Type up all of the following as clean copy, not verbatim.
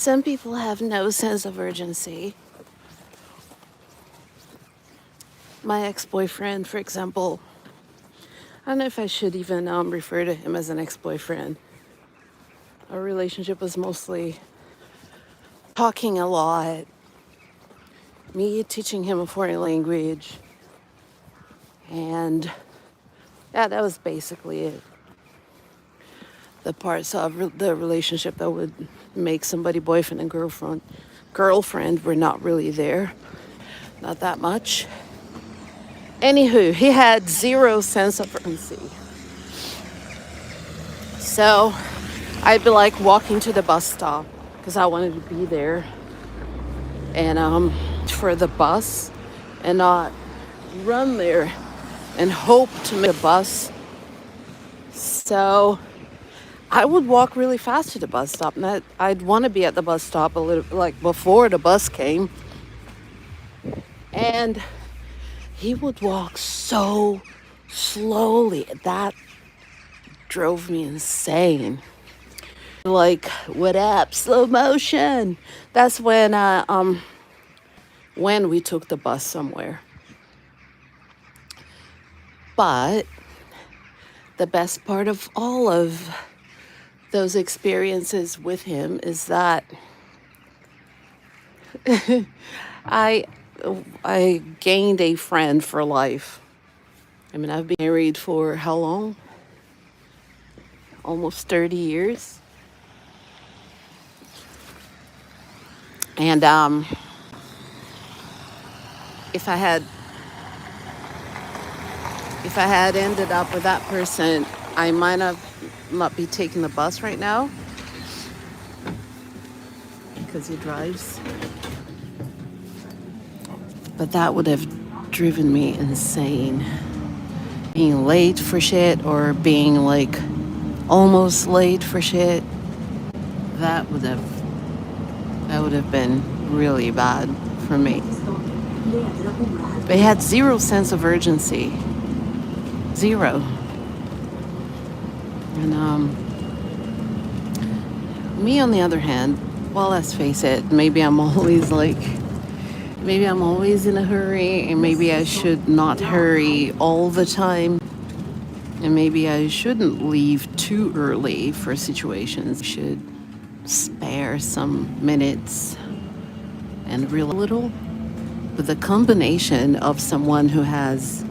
Some people have no sense of urgency. My ex-boyfriend, for example, I don't know if I should even refer to him as an ex-boyfriend. Our relationship was mostly talking a lot, me teaching him a foreign language, and yeah, that was basically it. The parts of the relationship that would make somebody boyfriend and girlfriend were not really there. Not that much. Anywho, he had zero sense of urgency. So I'd be like walking to the bus stop because I wanted to be there and for the bus and not run there and hope to make a bus. So I would walk really fast to the bus stop, and I'd want to be at the bus stop a little like before the bus came. And he would walk so slowly that drove me insane. Like, what up, slow motion? That's when we took the bus somewhere. But the best part of all of those experiences with him is that I I gained a friend for life. I mean, I've been married for how long? Almost 30 years. And if I had ended up with that person, I might have not be taking the bus right now because he drives. But that would have driven me insane. Being late for shit or being like almost late for shit, that would have been really bad for me. They had zero sense of urgency. Zero. And me on the other hand, well, let's face it, maybe I'm always in a hurry, and maybe I should not hurry all the time. And maybe I shouldn't leave too early for situations. I should spare some minutes and really little. But the combination of someone who has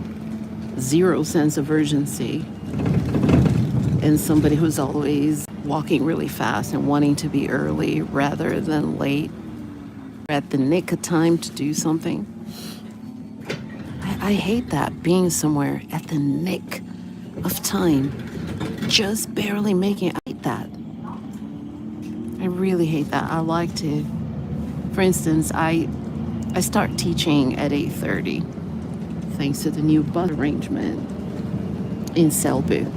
zero sense of urgency and somebody who's always walking really fast and wanting to be early rather than late, at the nick of time to do something. I hate that, being somewhere at the nick of time, just barely making it. I hate that. I really hate that. I like to, for instance, I start teaching at 8:30 thanks to the new bus arrangement in Selbu.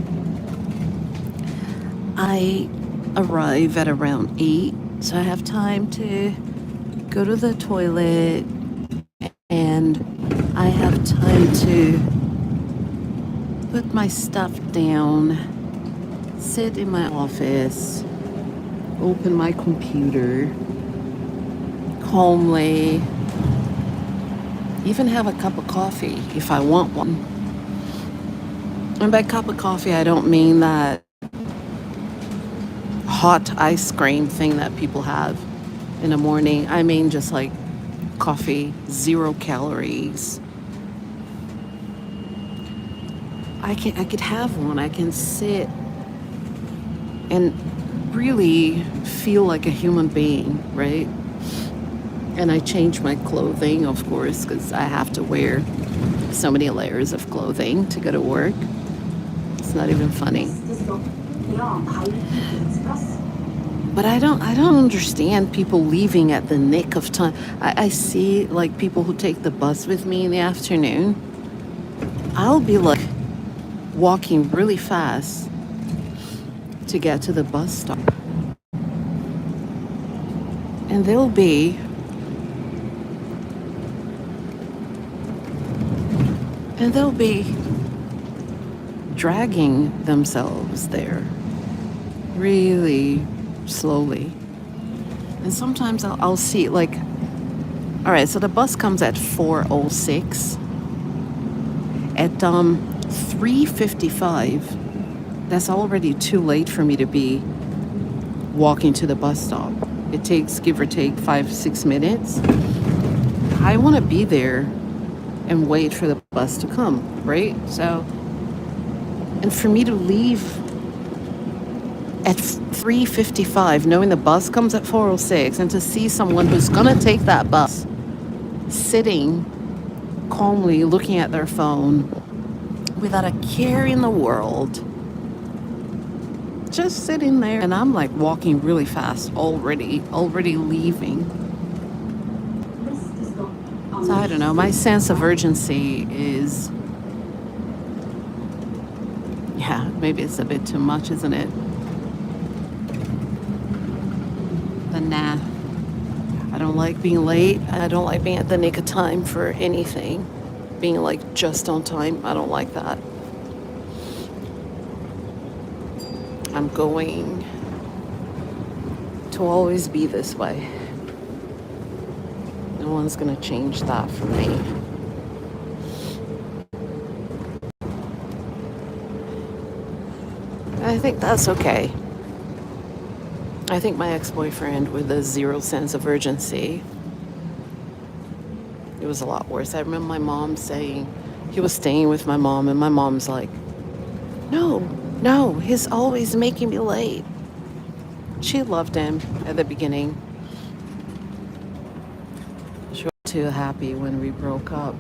I arrive at around 8, so I have time to go to the toilet, and I have time to put my stuff down, sit in my office, open my computer calmly, even have a cup of coffee if I want one. And by cup of coffee, I don't mean that hot ice cream thing that people have in the morning. I mean just like coffee, 0 calories. I could have one. I can sit and really feel like a human being, right? And I change my clothing, of course, because I have to wear so many layers of clothing to go to work. It's not even funny. But I don't understand people leaving at the nick of time. I see like people who take the bus with me in the afternoon. I'll be like walking really fast to get to the bus stop. And they'll be dragging themselves there really slowly. And sometimes I'll see, like, all right, so the bus comes at 4:06. At 3:55, that's already too late for me to be walking to the bus stop. It takes, give or take, 5, 6 minutes. I want to be there and wait for the bus to come, right? So, and for me to leave at 3:55, knowing the bus comes at 4:06, and to see someone who's gonna take that bus sitting calmly looking at their phone without a care in the world, just sitting there, and I'm like walking really fast already leaving. So I don't know, my sense of urgency is, yeah, maybe it's a bit too much, isn't it? But nah, I don't like being late. I don't like being at the nick of time for anything. Being like just on time, I don't like that. I'm going to always be this way. No one's gonna change that for me. I think that's okay. I think my ex-boyfriend with a zero sense of urgency, it was a lot worse. I remember my mom saying, he was staying with my mom, and my mom's like, no, he's always making me late. She loved him at the beginning. She wasn't too happy when we broke up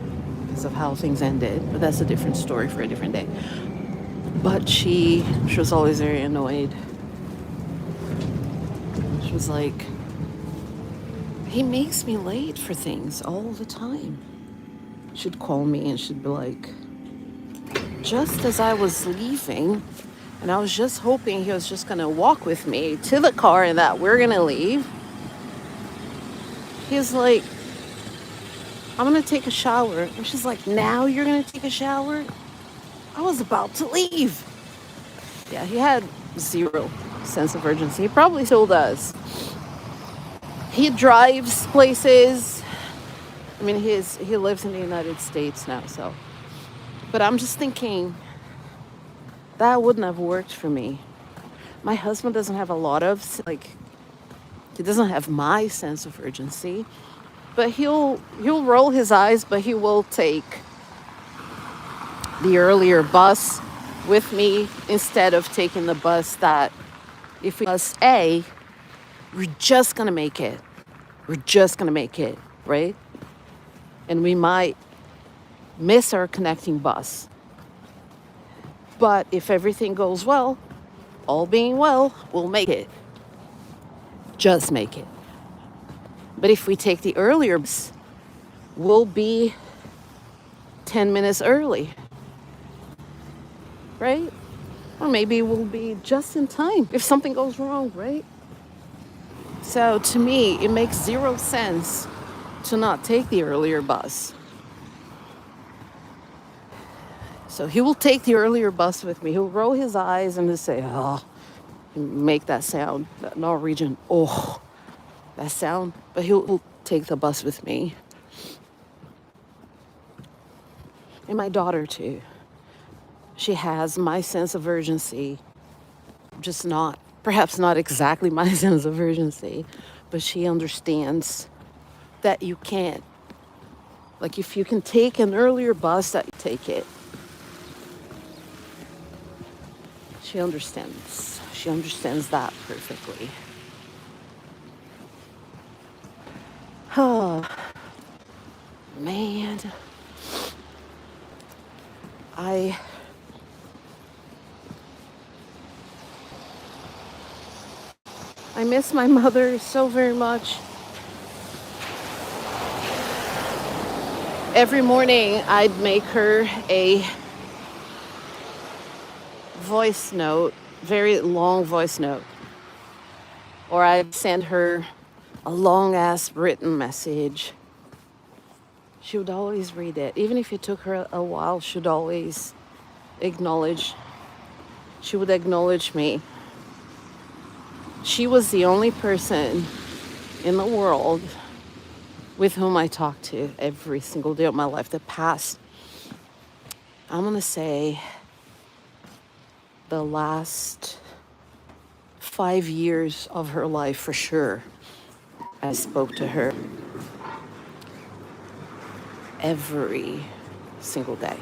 because of how things ended, but that's a different story for a different day. But she was always very annoyed. She was like, he makes me late for things all the time. She'd call me and she'd be like, just as I was leaving, and I was just hoping he was just gonna walk with me to the car and that we're gonna leave, he's like, I'm gonna take a shower. And she's like, now you're gonna take a shower? I was about to leave. Yeah, he had zero sense of urgency. He probably still does. He drives places. I mean, he lives in the United States now, so. But I'm just thinking, that wouldn't have worked for me. My husband doesn't have a lot of, like, he doesn't have my sense of urgency. But he'll roll his eyes, but he will take the earlier bus with me instead of taking the bus that, if we bus A, we're just gonna make it. We're just gonna make it, right? And we might miss our connecting bus. But if everything goes well, all being well, we'll make it. Just make it. But if we take the earlier bus, we'll be 10 minutes early, right? Or maybe we'll be just in time if something goes wrong, right? So to me, it makes zero sense to not take the earlier bus. So he will take the earlier bus with me. He'll roll his eyes and just say, oh, make that sound, that Norwegian, oh, that sound. But he'll take the bus with me. And my daughter too. She has my sense of urgency, just not, perhaps not exactly my sense of urgency, but she understands that you can't. Like, if you can take an earlier bus, that you take it. She understands. She understands that perfectly. Oh, man. I miss my mother so very much. Every morning I'd make her a voice note, very long voice note. Or I'd send her a long ass written message. She would always read it. Even if it took her a while, she'd always acknowledge. She would acknowledge me. She was the only person in the world with whom I talk to every single day of my life. The past, I'm going to say, the last 5 years of her life for sure, I spoke to her every single day.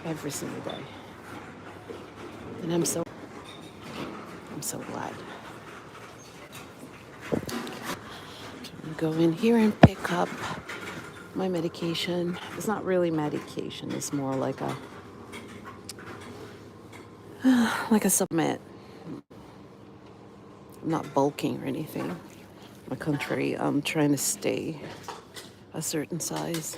Every single day. And I'm so glad. I'm gonna go in here and pick up my medication. It's not really medication, it's more like a supplement. I'm not bulking or anything. On the contrary, I'm trying to stay a certain size.